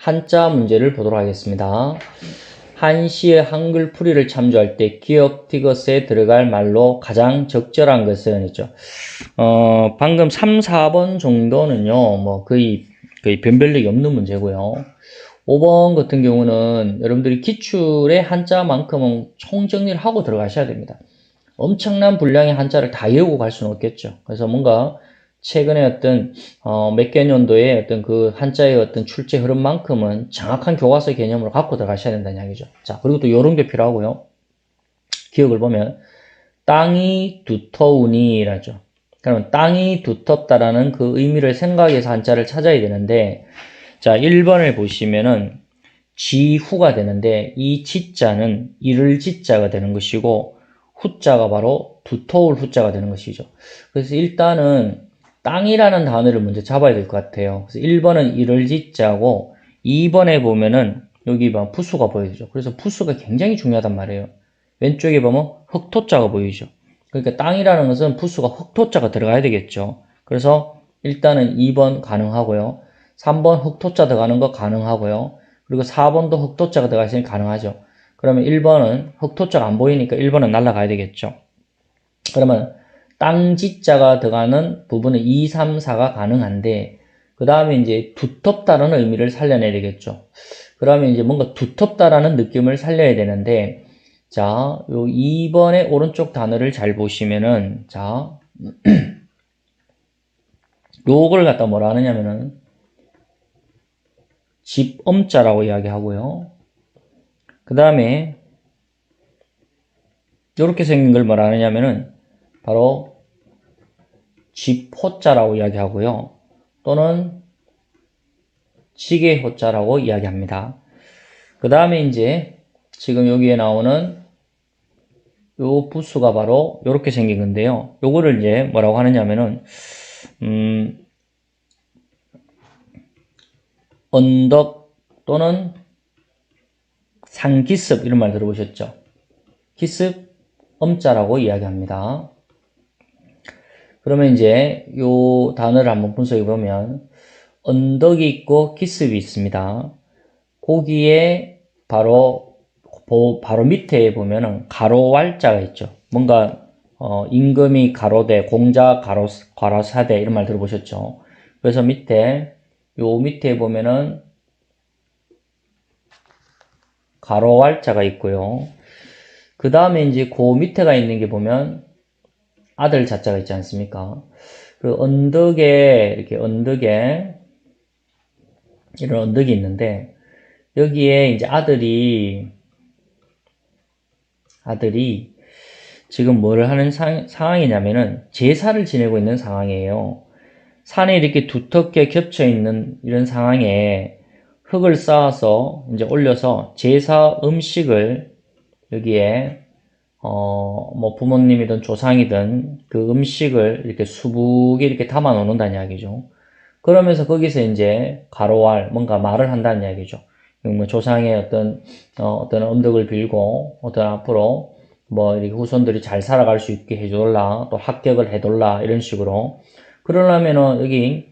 한자 문제를 보도록 하겠습니다. 한시의 한글 풀이를 참조할 때 기역 티것에 들어갈 말로 가장 적절한 것은 있죠. 방금 3, 4번 정도는요, 뭐 거의 변별력이 없는 문제고요. 5번 같은 경우는 여러분들이 기출의 한자만큼은 총정리를 하고 들어가셔야 됩니다. 엄청난 분량의 한자를 다 외우고 갈 수는 없겠죠. 그래서 뭔가 최근에 어떤 몇 개 년도에 어떤 그 한자의 어떤 출제 흐름만큼은 정확한 교과서 개념으로 갖고 들어가셔야 된다는 이야기죠. 자, 그리고 또 이런 게 필요하고요. 기억을 보면 땅이 두터우니라죠. 그러면 땅이 두텁다라는 그 의미를 생각해서 한자를 찾아야 되는데, 자, 1번을 보시면은 지후가 되는데 이 지자는 이를 지자가 되는 것이고 후자가 바로 두터울 후자가 되는 것이죠. 그래서 일단은 땅이라는 단어를 먼저 잡아야 될 것 같아요. 그래서 1번은 이를 지자고 2번에 보면은 여기 봐 푸수가 보이죠. 그래서 푸수가 굉장히 중요하단 말이에요. 왼쪽에 보면 흑토자가 보이죠. 그러니까 땅이라는 것은 푸수가 흑토자가 들어가야 되겠죠. 그래서 일단은 2번 가능하고요. 3번 흑토자 들어가는 거 가능하고요. 그리고 4번도 흑토자가 들어가시면 가능하죠. 그러면 1번은 흑토자가 안 보이니까 1번은 날라가야 되겠죠. 그러면 땅지자가 들어가는 부분은 2, 3, 4가 가능한데 그 다음에 이제 두텁다는 의미를 살려내야 되겠죠. 그러면 이제 뭔가 두텁다라는 느낌을 살려야 되는데 자, 요 2번의 오른쪽 단어를 잘 보시면은 자, 요걸 갖다 뭐라 하느냐면은 집엄자라고 이야기하고요. 그 다음에 이렇게 생긴 걸 뭐라 하느냐면은 바로 집호자라고 이야기하고요. 또는 지게호자라고 이야기합니다. 그 다음에 이제 지금 여기에 나오는 요 부수가 바로 이렇게 생긴 건데요. 요거를 이제 뭐라고 하느냐면은 언덕 또는 상기습 이런 말 들어보셨죠? 기습 엄자라고 이야기합니다. 그러면 이제 요 단어를 한번 분석해 보면 언덕이 있고 기습이 있습니다. 거기에 바로 밑에 보면은 가로왈자가 있죠. 뭔가 임금이 가로대, 공자 가로사대 이런 말 들어보셨죠? 그래서 요 밑에 보면은 가로왈자가 있고요. 그 다음에 이제 그 밑에가 있는 게 보면 아들 자자가 있지 않습니까? 그 언덕에 이런 언덕이 있는데 여기에 이제 아들이 지금 뭐를 하는 상황이냐면은 제사를 지내고 있는 상황이에요. 산에 이렇게 두텁게 겹쳐 있는 이런 상황에 흙을 쌓아서 이제 올려서 제사 음식을 여기에 뭐 부모님이든 조상이든 그 음식을 이렇게 수북에 이렇게 담아 놓는다는 이야기죠. 그러면서 거기서 이제 가로왈 뭔가 말을 한다는 이야기죠. 뭐 조상의 어떤 음덕을 빌고 어떤 앞으로 뭐 이렇게 후손들이 잘 살아갈 수 있게 해줘라 또 합격을 해둘라 이런 식으로 그러려면은 여기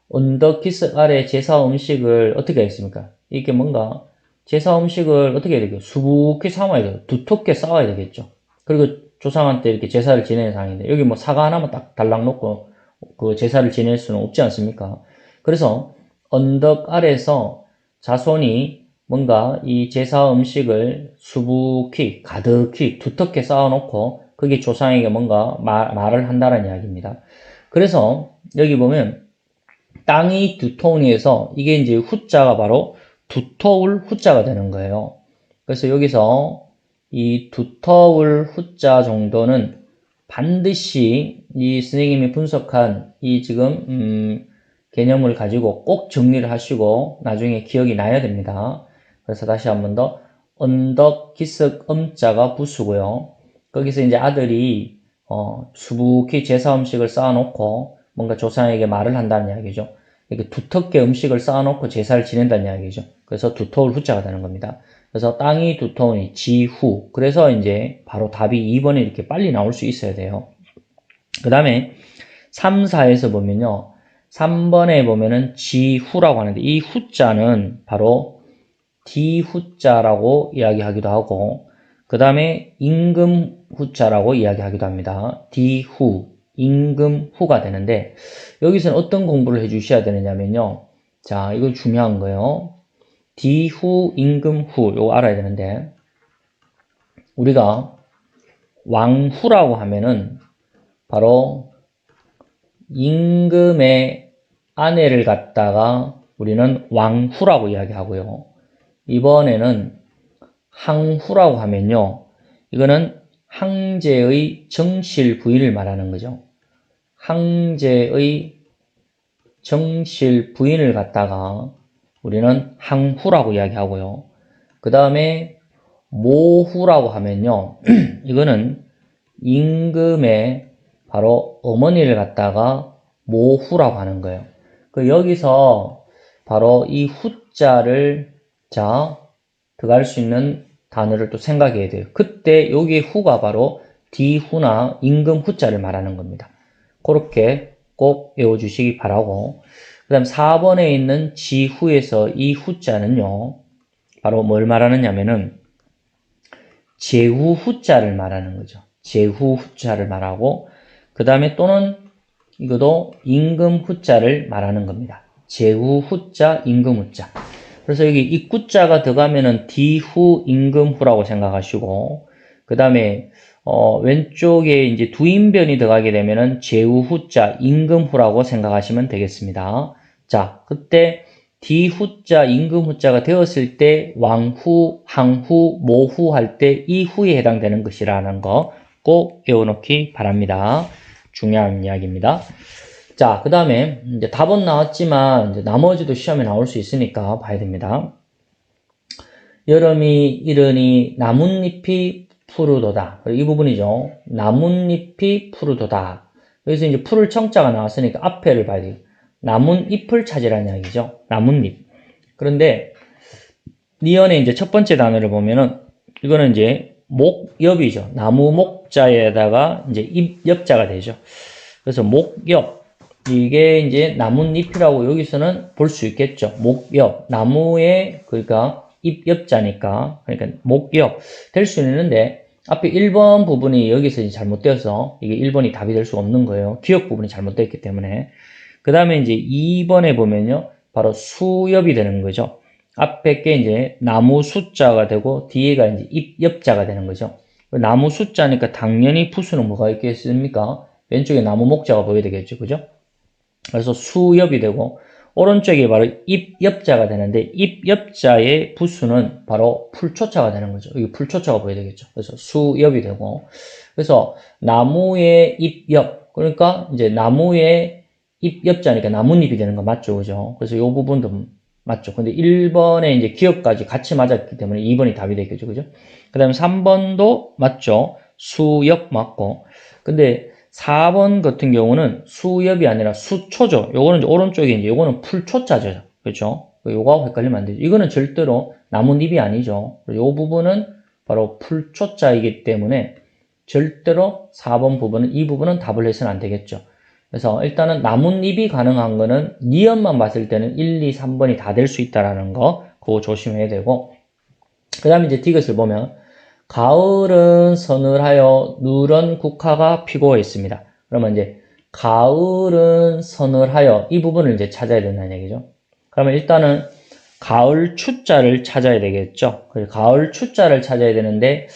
언덕 기슭 아래 제사 음식을 어떻게 하겠습니까? 이게 뭔가 제사 음식을 어떻게 해야 되겠어요? 수북히 삶아야 돼요. 두텁게 쌓아야 되겠죠. 그리고 조상한테 이렇게 제사를 지내는 상황인데 여기 뭐 사과 하나만 딱 달랑 놓고 그 제사를 지낼 수는 없지 않습니까? 그래서 언덕 아래서 자손이 뭔가 이 제사 음식을 수북히 가득히 두텁게 쌓아놓고 거기 조상에게 뭔가 말을 한다는 이야기입니다. 그래서 여기 보면 땅이 두터우니에서 이게 이제 후자가 바로 두터울 후자가 되는 거예요. 그래서 여기서 이 두터울 후자 정도는 반드시 이 선생님이 분석한 이 지금 개념을 가지고 꼭 정리를 하시고 나중에 기억이 나야 됩니다. 그래서 다시 한 번 더 언덕 기슭 엄자가 부수고요. 거기서 이제 아들이 수북히 제사 음식을 쌓아놓고 뭔가 조상에게 말을 한다는 이야기죠. 이렇게 두텁게 음식을 쌓아놓고 제사를 지낸다는 이야기죠. 그래서 두터울 후자가 되는 겁니다. 그래서 땅이 두터우니 지후. 그래서 이제 바로 답이 2번에 이렇게 빨리 나올 수 있어야 돼요. 그 다음에 3, 4에서 보면요. 3번에 보면은 지후라고 하는데 이 후자는 바로 디후자라고 이야기하기도 하고 그 다음에 임금후자라고 이야기하기도 합니다. 디후, 임금후가 되는데 여기서는 어떤 공부를 해주셔야 되느냐면요. 자, 이거 중요한 거예요. 디후, 임금후 이거 알아야 되는데 우리가 왕후라고 하면은 바로 임금의 아내를 갖다가 우리는 왕후라고 이야기하고요. 이번에는 항후라고 하면요. 이거는 황제의 정실 부인을 말하는 거죠. 황제의 정실 부인을 갖다가 우리는 항후라고 이야기하고요. 그 다음에 모후라고 하면요. 이거는 임금의 바로 어머니를 갖다가 모후라고 하는 거예요. 여기서 바로 이 후자를 들어갈 수 있는 단어를 또 생각해야 돼요. 그때 여기 후가 바로 디후나 임금 후자를 말하는 겁니다. 그렇게 꼭 외워주시기 바라고 그 다음 4번에 있는 지후에서 이 후자는요. 바로 뭘 말하느냐면은 제후 후자를 말하는 거죠. 제후 후자를 말하고 그 다음에 또는 이것도 임금 후자를 말하는 겁니다. 제후 후자, 임금 후자. 그래서 여기 입구자가 들어가면은 디후, 임금후라고 생각하시고 그 다음에 왼쪽에 이제 두인변이 들어가게 되면은 제후 후자, 임금후라고 생각하시면 되겠습니다. 자, 그때 디후자, 임금후자가 되었을 때 왕후, 항후, 모후 할 때 이 후에 해당되는 것이라는 거 꼭 외워놓기 바랍니다. 중요한 이야기입니다. 자, 그 다음에 이제 답은 나왔지만 이제 나머지도 시험에 나올 수 있으니까 봐야 됩니다. 여름이 이르니 나뭇잎이 푸르도다. 이 부분이죠. 나뭇잎이 푸르도다. 여기서 이제 푸를 청자가 나왔으니까 앞에를 봐야 돼요. 나뭇잎을 찾으라는 이야기죠. 나뭇잎. 그런데 니언의 이제 첫 번째 단어를 보면은 이거는 이제 목엽이죠. 나무 목자에다가 이제 잎엽자가 되죠. 그래서 목엽. 이게 이제 나뭇잎이라고 여기서는 볼 수 있겠죠. 목엽. 나무의 그러니까 잎엽자니까 그러니까 목엽 될 수 있는데 앞에 1번 부분이 여기서 잘못되어서 이게 1번이 답이 될 수 없는 거예요. 기역 부분이 잘못되었기 때문에. 그 다음에 이제 2번에 보면요. 바로 수엽이 되는 거죠. 앞에 게 이제 나무 숫자가 되고 뒤에가 이제 잎엽자가 되는 거죠. 나무 숫자니까 당연히 부수는 뭐가 있겠습니까? 왼쪽에 나무 목자가 보여야 되겠죠. 그죠? 그래서 수엽이 되고 오른쪽에 바로 잎엽자가 되는데 잎엽자의 부수는 바로 풀초차가 되는 거죠. 여기 풀초차가 보여야 되겠죠. 그래서 수엽이 되고 그래서 나무의 잎엽 그러니까 이제 나무의 잎엽자니까 나뭇잎이 되는 거 맞죠. 그죠? 그래서 이 부분도 맞죠. 근데 1번에 이제 기억까지 같이 맞았기 때문에 2번이 답이 되겠죠. 그죠? 그 다음에 3번도 맞죠. 수엽 맞고 근데 4번 같은 경우는 수엽이 아니라 수초죠. 요거는 이제 오른쪽에 이제 요거는 풀초자죠. 그렇죠? 요거하고 헷갈리면 안 되죠. 이거는 절대로 나뭇잎이 아니죠. 요 부분은 바로 풀초자이기 때문에 절대로 4번 부분은 이 부분은 답을 해서는 안 되겠죠. 그래서 일단은 나뭇잎이 가능한 거는 니언만 봤을 때는 1, 2, 3번이 다 될 수 있다라는 거 그거 조심해야 되고 그 다음에 이제 디귿을 보면 가을은 서늘하여 누런 국화가 피고 있습니다. 그러면 이제 가을은 서늘하여 이 부분을 이제 찾아야 된다는 얘기죠. 그러면 일단은 가을 추자를 찾아야 되겠죠. 가을 추자를 찾아야 되는데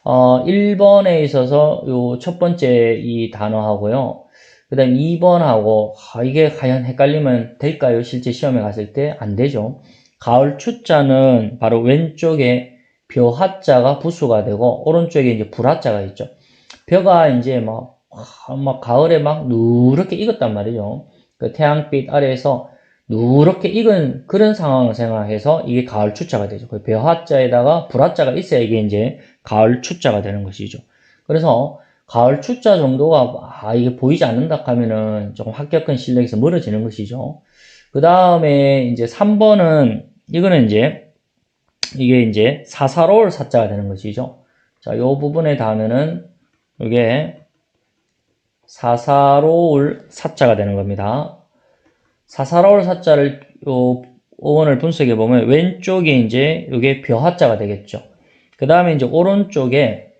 1번에 있어서 요 첫 번째 이 단어하고요. 그 다음 2번하고 이게 과연 헷갈리면 될까요? 실제 시험에 갔을 때 안 되죠. 가을 추자는 바로 왼쪽에 벼하자가 부수가 되고 오른쪽에 이제 불하자가 있죠. 벼가 이제 막 가을에 막 누렇게 익었단 말이죠. 그 태양빛 아래에서 누렇게 익은 그런 상황을 생각해서 이게 가을 추자가 되죠. 그 벼하자에다가 불하자가 있어야 이게 이제 가을 추자가 되는 것이죠. 그래서 가을 추자 정도가 이게 보이지 않는다 하면은 조금 합격한 실력에서 멀어지는 것이죠. 그 다음에 이제 3번은 이거는 이제 이게 이제 사사로울 사자가 되는 것이죠. 자, 요 부분에 닿으면은 이게 사사로울 사자가 되는 겁니다. 사사로울 사자를 요 어원을 분석해 보면 왼쪽에 이제 요게 벼하자가 되겠죠. 그 다음에 이제 오른쪽에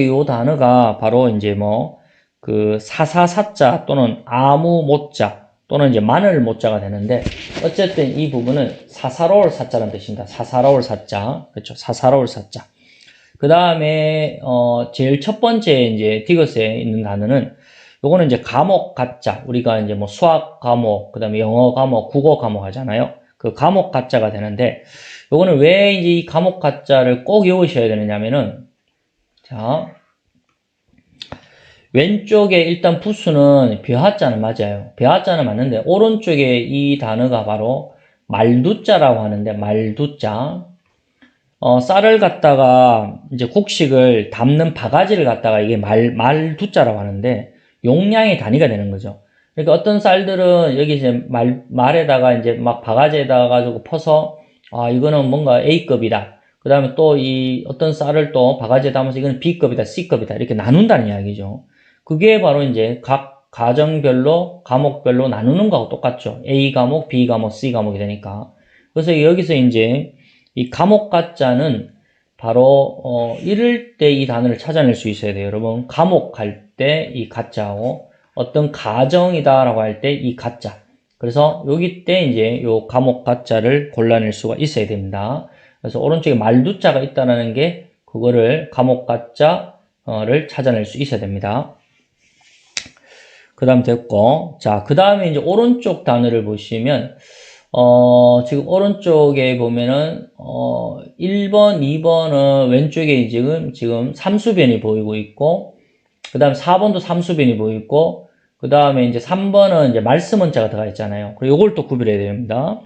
요 단어가 바로 이제 뭐 그 사사사자 또는 아무 모자 또는 이제 마늘 모자가 되는데 어쨌든 이 부분은 사사로울 사자라는 뜻입니다. 사사로울 사자. 그렇죠. 사사로울 사자. 그 다음에 제일 첫 번째 이제 디귿에 있는 단어는 요거는 이제 과목 가짜. 우리가 이제 뭐 수학 과목, 그 다음에 영어 과목, 국어 과목 하잖아요. 그 과목 가짜가 되는데 요거는 왜 이제 이 과목 가짜를 꼭 외우셔야 되느냐면은 자 왼쪽에 일단 부수는 벼하자는 맞아요. 벼하자는 맞는데 오른쪽에 이 단어가 바로 말두자라고 하는데 말두자. 쌀을 갖다가 이제 곡식을 담는 바가지를 갖다가 이게 말두자라고 하는데 용량의 단위가 되는 거죠. 그러니까 어떤 쌀들은 여기 이제 말에다가 이제 막 바가지에다가 가지고 퍼서 아 이거는 뭔가 A급이다. 그 다음에 또 이 어떤 쌀을 또 바가지에 담아서 이거는 B급이다, C급이다 이렇게 나눈다는 이야기죠. 그게 바로 이제 각 과정별로 과목별로 나누는 거하고 똑같죠. A 과목, B 과목, C 과목이 되니까. 그래서 여기서 이제 이 과목 가짜는 바로 이럴 때 이 단어를 찾아낼 수 있어야 돼요. 여러분 과목 할 때 이 가짜하고 어떤 가정이다라고 할 때 이 가짜. 그래서 여기 때 이제 요 과목 가짜를 골라낼 수가 있어야 됩니다. 그래서 오른쪽에 말두자가 있다는 게 그거를 과목 가짜를 찾아낼 수 있어야 됩니다. 그 다음 됐고, 자, 그 다음에 이제 오른쪽 단어를 보시면, 지금 오른쪽에 보면은, 1번, 2번은 왼쪽에 지금 삼수변이 보이고 있고, 그 다음 4번도 삼수변이 보이고, 그 다음에 이제 3번은 이제 말씀 원자가 들어가 있잖아요. 그리고 이걸 또 구별해야 됩니다.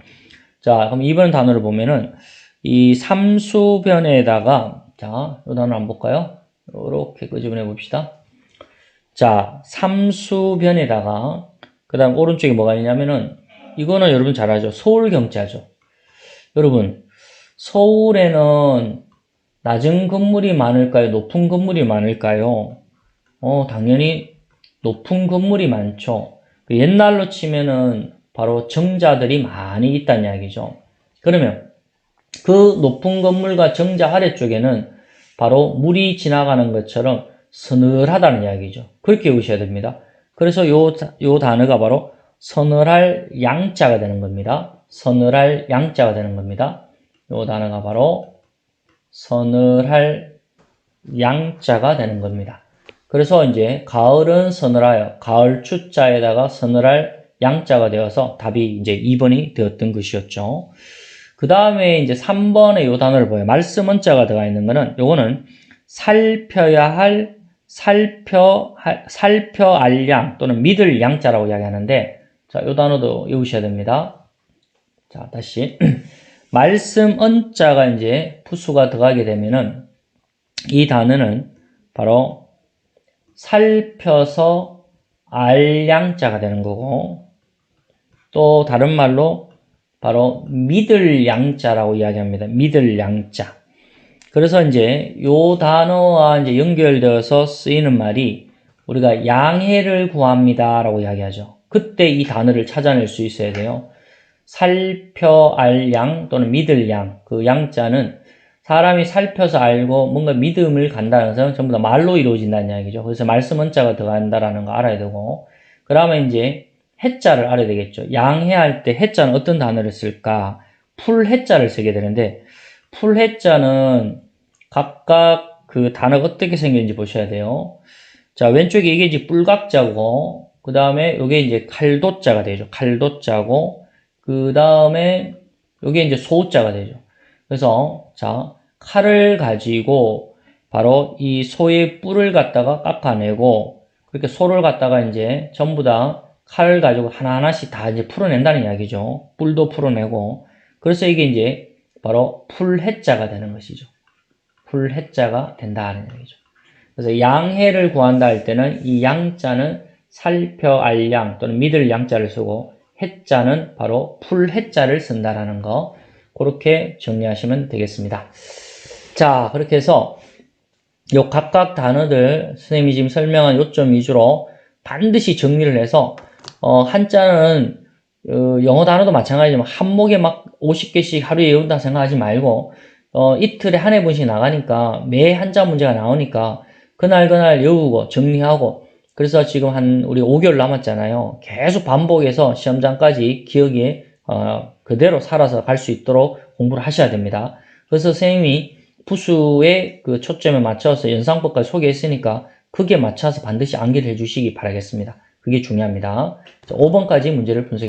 자, 그럼 2번 단어를 보면은, 이 삼수변에다가, 자, 이 단어 한번 볼까요? 이렇게 끄집어내 봅시다. 자, 삼수변에다가 그 다음 오른쪽에 뭐가 있냐면은 이거는 여러분 잘 알죠? 서울경자죠. 여러분 서울에는 낮은 건물이 많을까요? 높은 건물이 많을까요? 당연히 높은 건물이 많죠. 옛날로 치면은 바로 정자들이 많이 있다는 이야기죠. 그러면 그 높은 건물과 정자 아래쪽에는 바로 물이 지나가는 것처럼 서늘하다는 이야기죠. 그렇게 외우셔야 됩니다. 그래서 요 단어가 바로 서늘할 양자가 되는 겁니다. 서늘할 양자가 되는 겁니다. 요 단어가 바로 서늘할 양자가 되는 겁니다. 그래서 이제 가을은 서늘하여 가을 추자에다가 서늘할 양자가 되어서 답이 이제 2번이 되었던 것이었죠. 그 다음에 이제 3번에 요 단어를 보여요. 말씀 원자가 들어가 있는 거는 요거는 살펴야 할 살펴알 양 또는 믿을 양자라고 이야기하는데 자, 요 단어도 외우셔야 됩니다. 자, 다시 말씀 언자가 이제 부수가 들어가게 되면은 이 단어는 바로 살펴서 알 양자가 되는 거고 또 다른 말로 바로 믿을 양자라고 이야기합니다. 믿을 양자. 그래서 이제 요 단어와 이제 연결되어서 쓰이는 말이 우리가 양해를 구합니다라고 이야기하죠. 그때 이 단어를 찾아낼 수 있어야 돼요. 살펴알 양 또는 믿을 양. 그 양자는 사람이 살펴서 알고 뭔가 믿음을 간다는 것은 전부 다 말로 이루어진다는 이야기죠. 그래서 말씀 원자가 들어간다라는 거 알아야 되고 그 다음에 이제 해자를 알아야 되겠죠. 양해할 때 해자는 어떤 단어를 쓸까? 풀해자를 쓰게 되는데 풀해자는 각각 그 단어가 어떻게 생겼는지 보셔야 돼요. 자, 왼쪽에 이게 이제 뿔각자고, 그 다음에 이게 이제 칼도자가 되죠. 칼도자고, 그 다음에 이게 이제 소자가 되죠. 그래서, 자, 칼을 가지고 바로 이 소의 뿔을 갖다가 깎아내고, 그렇게 소를 갖다가 이제 전부 다 칼을 가지고 하나하나씩 다 이제 풀어낸다는 이야기죠. 뿔도 풀어내고. 그래서 이게 이제 바로 풀해자가 되는 것이죠. 풀해자가 된다는 얘기죠. 그래서 양해를 구한다 할 때는 이 양자는 살펴알 양 또는 믿을 양자를 쓰고 해자는 바로 풀해자를 쓴다라는 거 그렇게 정리하시면 되겠습니다. 자, 그렇게 해서 요 각각 단어들 선생님이 지금 설명한 요점 위주로 반드시 정리를 해서 한자는 영어 단어도 마찬가지지만 한목에 막 50개씩 하루에 외운다 생각하지 말고 이틀에 한 해분씩 나가니까 매 한자 문제가 나오니까 그날 외우고 정리하고 그래서 지금 우리 5개월 남았잖아요. 계속 반복해서 시험장까지 기억에 그대로 살아서 갈 수 있도록 공부를 하셔야 됩니다. 그래서 선생님이 부수의 그 초점에 맞춰서 연상법까지 소개했으니까 그게 맞춰서 반드시 암기를 해주시기 바라겠습니다. 그게 중요합니다. 5번까지 문제를 분석해